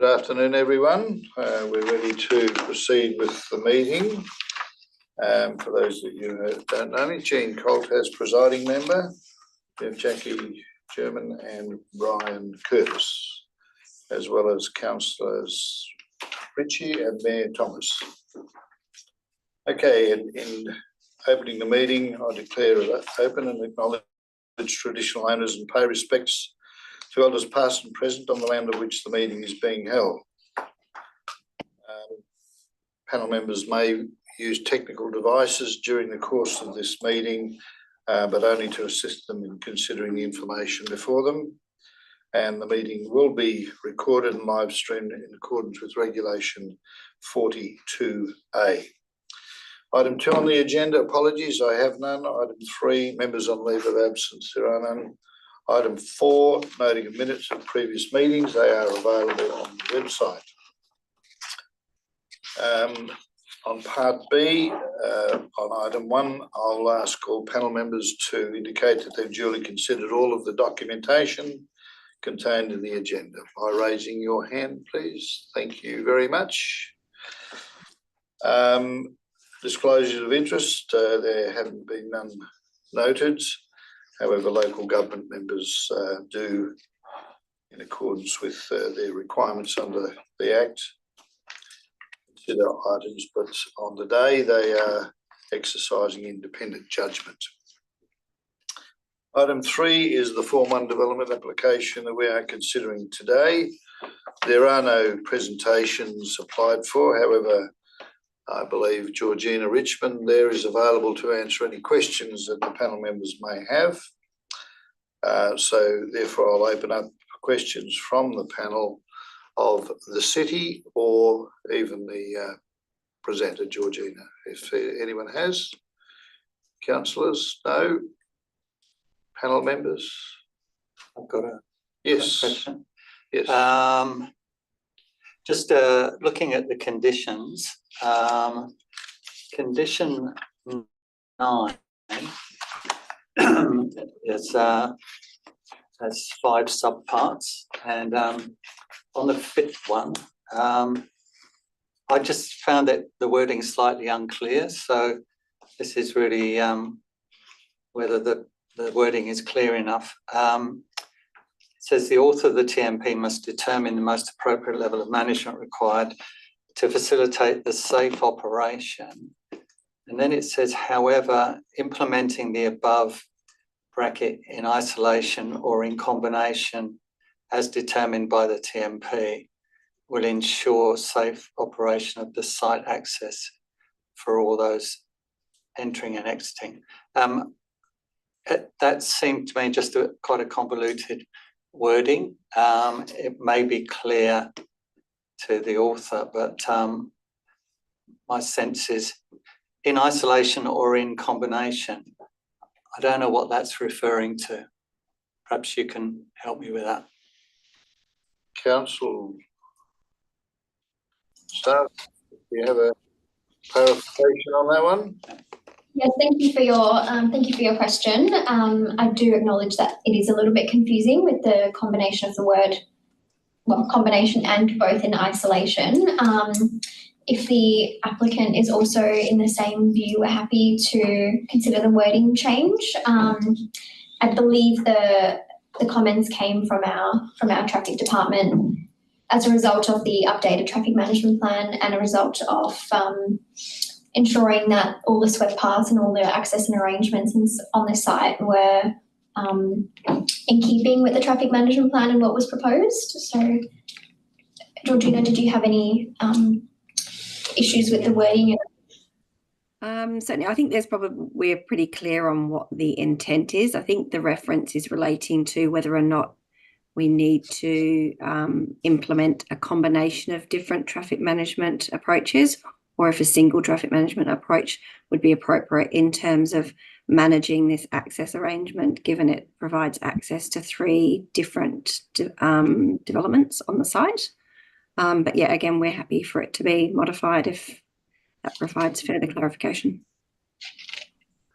Good afternoon, everyone. We're ready to proceed with the meeting. For those of you who don't know me, Jean Colt as presiding member. We have Jackie German and Brian Curtis, as well as councillors Ritchie and Mayor Thomas. Okay, in opening the meeting, I declare it open and acknowledge traditional owners and pay respects to elders past and present on the land of which the meeting is being held. Panel members may use technical devices during the course of this meeting, but only to assist them in considering the information before them. And the meeting will be recorded and live streamed in accordance with Regulation 42A. Item 2 on the agenda, apologies, I have none. Item 3, members on leave of absence, there are none. Item 4, noting of minutes of previous meetings, they are available on the website. On part B, on item 1, I'll ask all panel members to indicate that they've duly considered all of the documentation contained in the agenda by raising your hand, please. Thank you very much. Disclosures of interest, there haven't been none noted. However, local government members do, in accordance with their requirements under the Act, consider items, but on the day they are exercising independent judgment. Item 3 is the Form 1 development application that we are considering today. There are no presentations applied for. However, I believe Georgina Richmond there is available to answer any questions that the panel members may have. So therefore I'll open up questions from the panel of the city or even the presenter, Georgina, if anyone has. Councillors, no? Panel members? I've got a question. Yes. Just looking at the conditions, condition 9 is has 5 subparts, and on the 5th one, I just found that the wording slightly unclear. So this is really whether the wording is clear enough. It says the author of the TMP must determine the most appropriate level of management required to facilitate the safe operation. And then it says, however, implementing the above bracket in isolation or in combination as determined by the TMP will ensure safe operation of the site access for all those entering and exiting. That seemed to me just quite a convoluted wording. It may be clear to the author, but my sense is in isolation or in combination. I don't know what that's referring to. Perhaps you can help me with that. Council staff, do you have a clarification on that one? Yes, thank you for your question. I do acknowledge that it is a little bit confusing with the combination of the word, well, combination and both in isolation. If the applicant is also in the same view, we're happy to consider the wording change. I believe the comments came from our traffic department as a result of the updated traffic management plan and a result of ensuring that all the swept paths and all the access and arrangements on the site were in keeping with the traffic management plan and what was proposed. So, Georgina, did you have any issues with the wording? Certainly, I think we're pretty clear on what the intent is. I think the reference is relating to whether or not we need to implement a combination of different traffic management approaches, or if a single traffic management approach would be appropriate in terms of managing this access arrangement, given it provides access to 3 different developments on the site. But yeah, again, we're happy for it to be modified if that provides further clarification.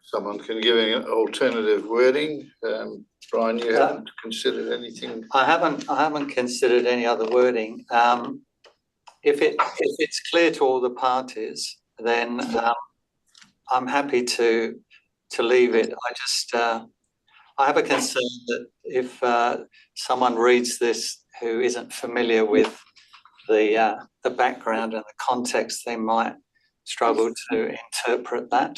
Someone can give an alternative wording. Brian, you haven't considered anything? I haven't considered any other wording. If it's clear to all the parties, then I'm happy to leave it. I have a concern that if someone reads this who isn't familiar with the background and the context, they might struggle to interpret that.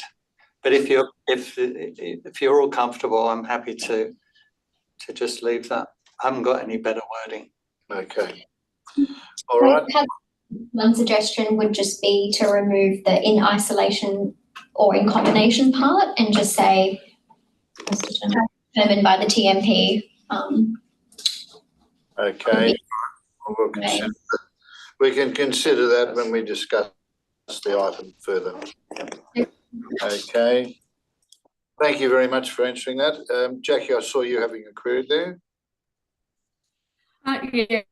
But if you're all comfortable, I'm happy to just leave that. I haven't got any better wording. Okay. All right. One suggestion would just be to remove the in isolation or in combination part and just say determined by the TMP. Okay. We'll consider that. We can consider that when we discuss the item further. Okay. Thank you very much for answering that. Jackie, I saw you having a query there. Yeah,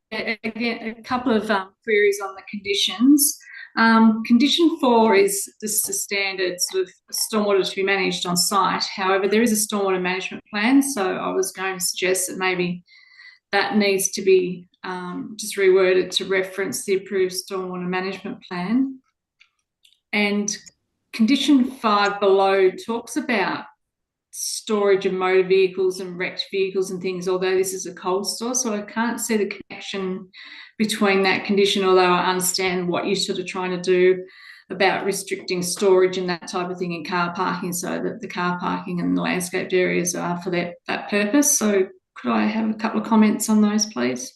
again, a couple of queries on the conditions. Condition 4 is just a standard sort of stormwater to be managed on site. However, there is a stormwater management plan, so I was going to suggest that maybe that needs to be just reworded to reference the approved stormwater management plan. And condition 5 below talks about storage of motor vehicles and wrecked vehicles and things, although this is a cold store, so I can't see the connection between that condition, although I understand what you're sort of trying to do about restricting storage and that type of thing in car parking, so that the car parking and the landscaped areas are for that purpose. So could I have a couple of comments on those, please?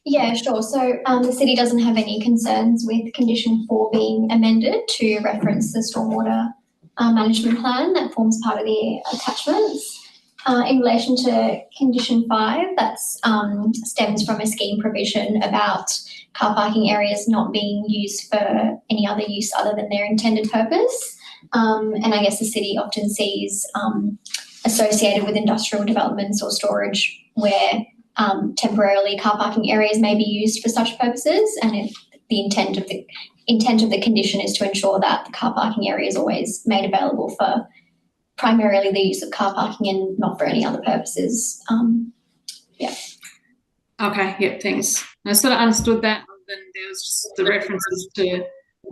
Yeah, sure. So the city doesn't have any concerns with condition 4 being amended to reference the stormwater management plan that forms part of the attachments. In relation to condition 5, that stems from a scheme provision about car parking areas not being used for any other use other than their intended purpose. And I guess the city often sees associated with industrial developments or storage where temporarily car parking areas may be used for such purposes, and the intent of the condition is to ensure that the car parking area is always made available for primarily the use of car parking and not for any other purposes. Yeah. Okay, yeah, thanks. I sort of understood that, and then there was just the references to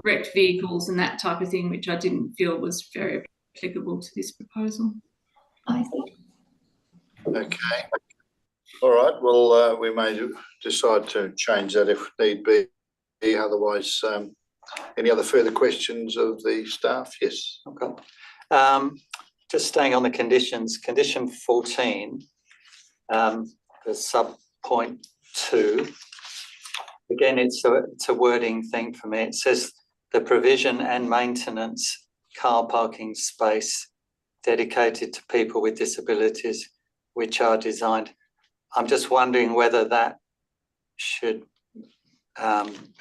wrecked vehicles and that type of thing, which I didn't feel was very applicable to this proposal. I see. Okay. All right. Well, we may decide to change that if need be. Otherwise, any other further questions of the staff? Yes. Okay. Just staying on the conditions, condition 14, the sub point 2. Again, it's a wording thing for me. It says the provision and maintenance car parking space dedicated to people with disabilities, which are designed. I'm just wondering whether that should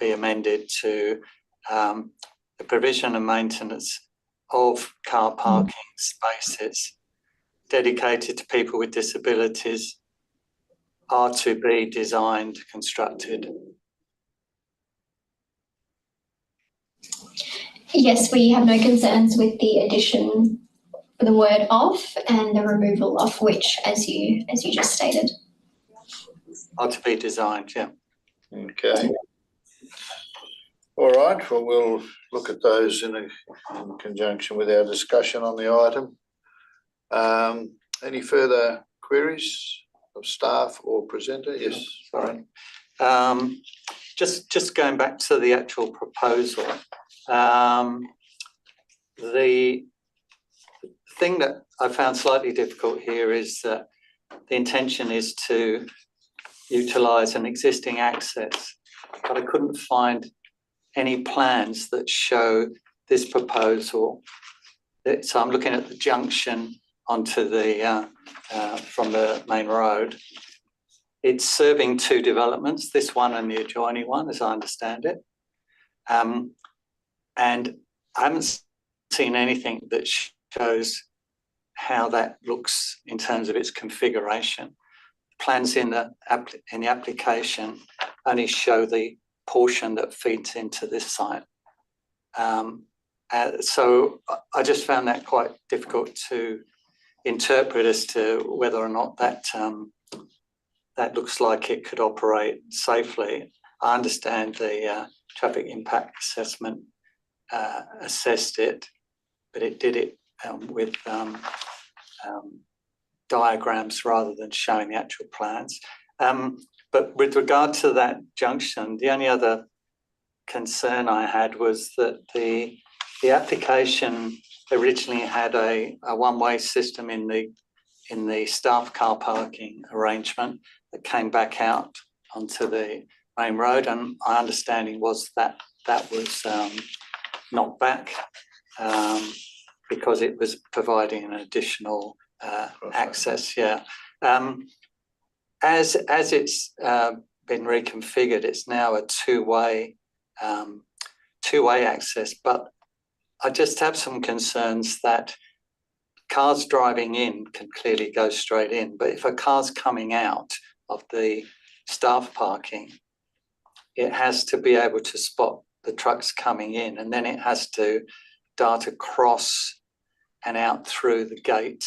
be amended to the provision and maintenance of car parking spaces dedicated to people with disabilities are to be designed, constructed. Yes, we have no concerns with the addition of the word of and the removal of which, as you just stated. Are to be designed, yeah. Okay. All right. Well, we'll look at those in conjunction with our discussion on the item. Any further queries of staff or presenter? Yes. Sorry. Just going back to the actual proposal. The thing that I found slightly difficult here is that the intention is to utilise an existing access, but I couldn't find any plans that show this proposal. So I'm looking at the junction onto the from the main road. It's serving 2 developments, this one and the adjoining one, as I understand it. And I haven't seen anything that shows how that looks in terms of its configuration. Plans in the application only show the portion that feeds into this site. So I just found that quite difficult to interpret as to whether or not that that looks like it could operate safely. I understand the traffic impact assessment assessed it, but it did it with diagrams rather than showing the actual plans. But with regard to that junction, the only other concern I had was that the application originally had a one-way system in the staff car parking arrangement that came back out onto the main road, and my understanding was that that was knocked back because it was providing an additional access. Yeah, as it's been reconfigured, it's now a two-way access. But I just have some concerns that cars driving in can clearly go straight in, but if a car's coming out of the staff parking, it has to be able to spot the trucks coming in, and then it has to dart across and out through the gate,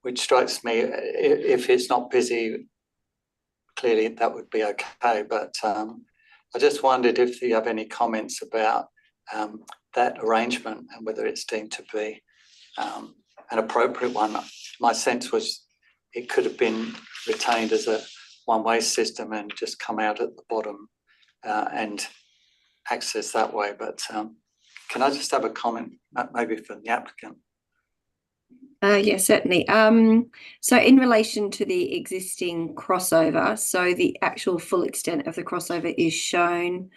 which strikes me, if it's not busy, clearly that would be okay. But I just wondered if you have any comments about that arrangement and whether it's deemed to be an appropriate one. My sense was it could have been retained as a one-way system and just come out at the bottom and access that way. But can I just have a comment, maybe from the applicant? Yeah, certainly. So in relation to the existing crossover, so the actual full extent of the crossover is shown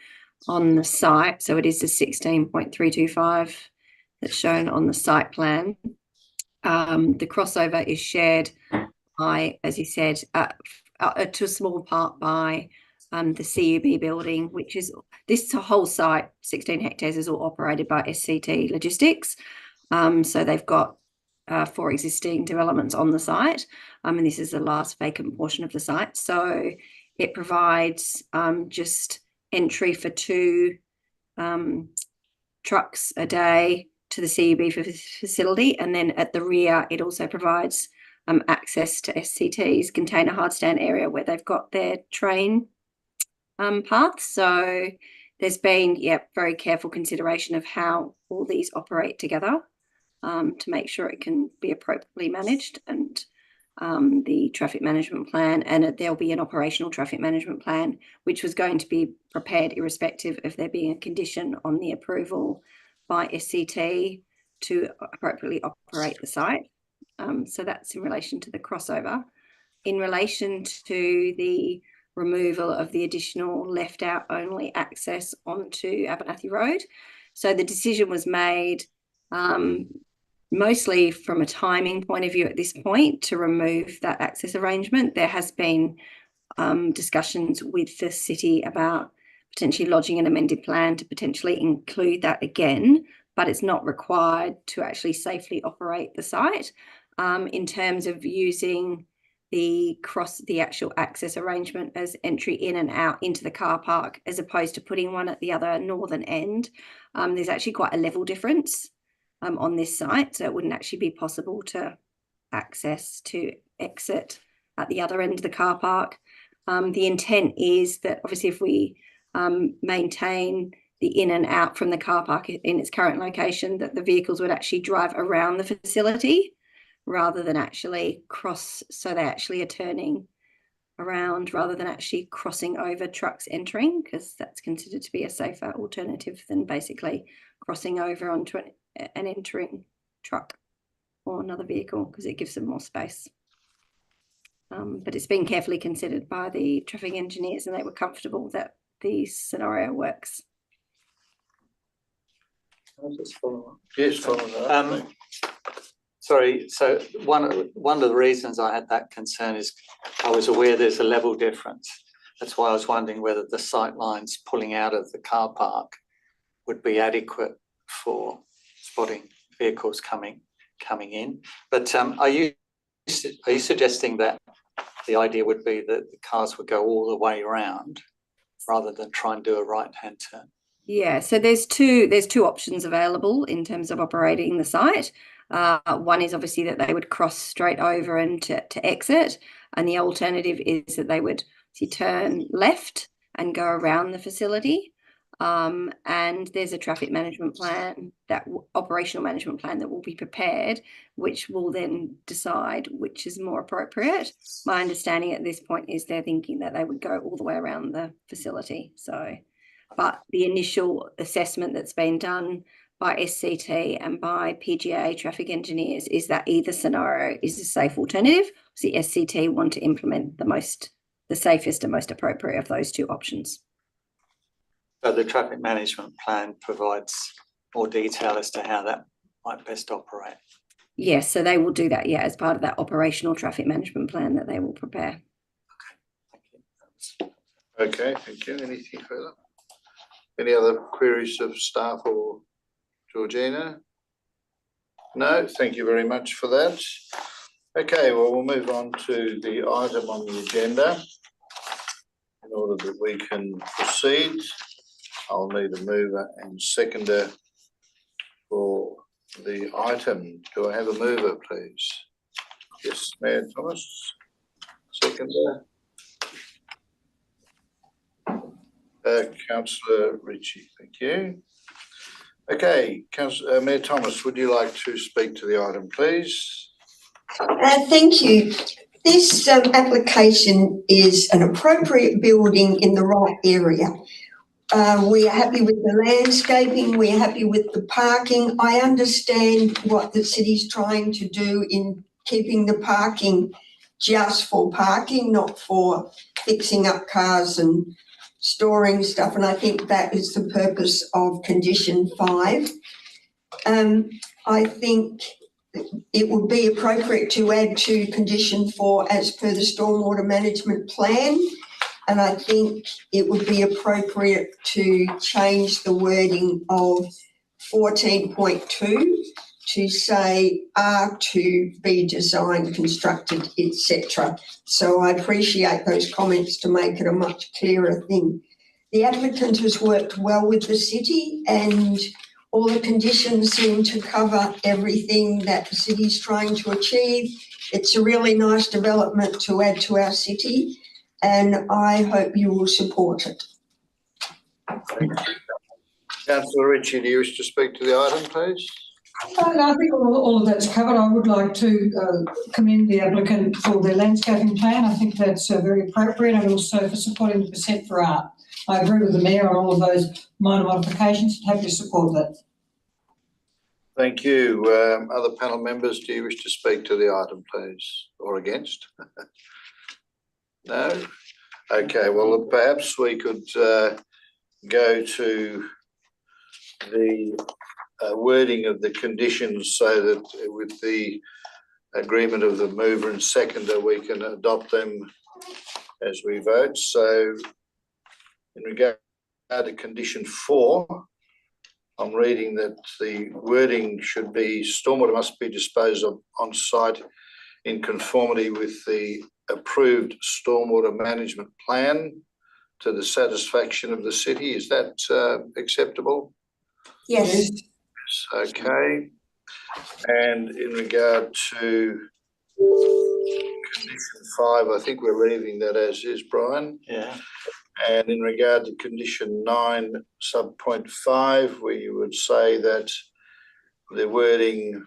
on the site. So it is the 16.325 that's shown on the site plan. The crossover is shared by, as you said, to a small part by the CUB building, which is this whole site, 16 hectares, is all operated by SCT Logistics. So they've got 4 existing developments on the site, and this is the last vacant portion of the site. So it provides just entry for 2 trucks a day to the CUB facility, and then at the rear it also provides access to SCT's container hardstand area where they've got their train paths. So there's been very careful consideration of how all these operate together to make sure it can be appropriately managed, and the traffic management plan, and there'll be an operational traffic management plan which was going to be prepared irrespective of there being a condition on the approval by SCT to appropriately operate the site. So that's in relation to the crossover. In relation to the removal of the additional left out only access onto Abernathy Road, so the decision was made mostly from a timing point of view at this point to remove that access arrangement. There has been discussions with the city about potentially lodging an amended plan to potentially include that again, but it's not required to actually safely operate the site. In terms of using the actual access arrangement as entry in and out into the car park, as opposed to putting one at the other northern end, there's actually quite a level difference on this site, so it wouldn't actually be possible to exit at the other end of the car park. The intent is that obviously if we maintain the in and out from the car park in its current location, that the vehicles would actually drive around the facility rather than actually cross. So they actually are turning around rather than actually crossing over trucks entering, because that's considered to be a safer alternative than basically crossing over onto an entering truck or another vehicle, because it gives them more space. But it's been carefully considered by the traffic engineers, and they were comfortable that the scenario works. Can I just follow up? Yes, follow that. Sorry, so one of the reasons I had that concern is I was aware there's a level difference. That's why I was wondering whether the sight lines pulling out of the car park would be adequate for spotting vehicles coming in. But are you suggesting that the idea would be that the cars would go all the way around rather than try and do a right-hand turn? Yeah, so there's two options available in terms of operating the site. One is obviously that they would cross straight over and to exit, and the alternative is that they would turn left and go around the facility. And there's a traffic management plan, operational management plan that will be prepared, which will then decide which is more appropriate. My understanding at this point is they're thinking that they would go all the way around the facility. So, but the initial assessment that's been done by SCT and by PGA traffic engineers is that either scenario is a safe alternative. So the SCT want to implement the safest and most appropriate of those two options. So the traffic management plan provides more detail as to how that might best operate. Yes, so they will do that, as part of that operational traffic management plan that they will prepare. Okay, thank you. Anything further? Any other queries of staff or Georgina? No, thank you very much for that. Okay, well, we'll move on to the item on the agenda. In order that we can proceed, I'll need a mover and seconder for the item. Do I have a mover, please? Yes, Mayor Thomas. Seconder. Councillor Ritchie, thank you. Okay, Mayor Thomas, would you like to speak to the item, please? Thank you. This application is an appropriate building in the right area. We are happy with the landscaping, we are happy with the parking. I understand what the city's trying to do in keeping the parking just for parking, not for fixing up cars and storing stuff, and I think that is the purpose of condition 5. I think it would be appropriate to add to condition 4 as per the stormwater management plan, and I think it would be appropriate to change the wording of 14.2 to say are to be designed, constructed, etc. So I appreciate those comments to make it a much clearer thing. The applicant has worked well with the city and all the conditions seem to cover everything that the city is trying to achieve. It's a really nice development to add to our city and I hope you will support it. Thank you. Councillor Ritchie, do you wish to speak to the item, please? I think all of that's covered. I would like to commend the applicant for their landscaping plan. I think that's very appropriate, and also for supporting the percent for art. I agree with the Mayor on all of those minor modifications. Happy to support that. Thank you. Other panel members, do you wish to speak to the item, please, or against? No? Okay, well, perhaps we could go to the wording of the conditions so that with the agreement of the mover and seconder we can adopt them as we vote. So in regard to condition 4, I'm reading that the wording should be stormwater must be disposed of on site in conformity with the approved stormwater management plan to the satisfaction of the city. Is that acceptable? Yes. Okay, and in regard to condition 5, I think we're leaving that as is, Brian. Yeah. And in regard to condition 9, subpoint 5, where you would say that the wording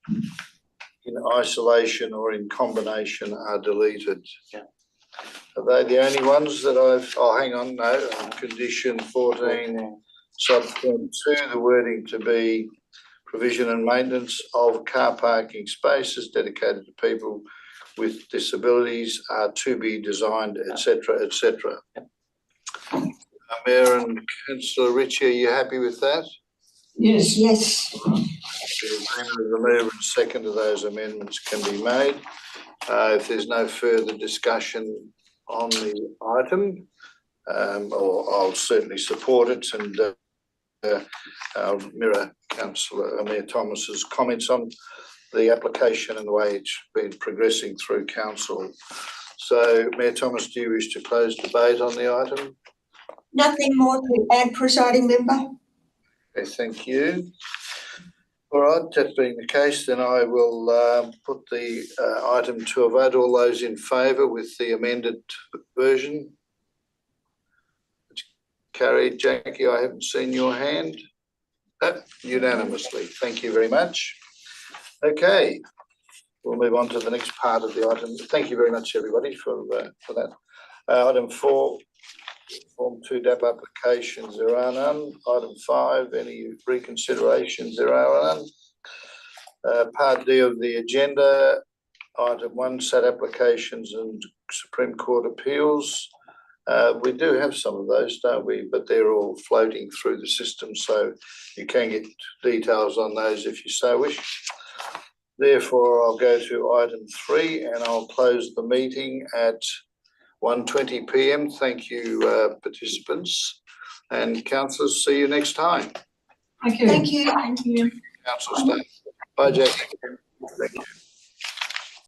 in isolation or in combination are deleted. Yeah. Are they the only ones that I've, oh, hang on, no, condition 14. Subpoint 2, the wording to be provision and maintenance of car parking spaces dedicated to people with disabilities are to be designed, etc., etc. Mayor and Councillor Ritchie, are you happy with that? Yes. Yes. The mover and second of those amendments can be made. If there's no further discussion on the item, or I'll certainly support it, and I'll mirror Councillor Mayor Thomas's comments on the application and the way it's been progressing through council. So, Mayor Thomas, do you wish to close debate on the item? Nothing more to add, presiding member. Okay, thank you. All right, that being the case, then I will put the item to a vote. All those in favour with the amended version? It's carried. Jackie, I haven't seen your hand. Unanimously. Thank you very much. Okay, we'll move on to the next part of the item. Thank you very much, everybody, for that. Item 4, Form 2 DAP applications, there are none. Item 5, any reconsiderations, there are none. Part D of the agenda, Item 1, SAT applications and Supreme Court appeals. We do have some of those, don't we? But they're all floating through the system, so you can get details on those if you so wish. Therefore, I'll go to item 3 and I'll close the meeting at 1:20 p.m. Thank you, participants and councillors. See you next time. Thank you. Thank you. Thank you. Council staff. Bye, Jack. Thank you.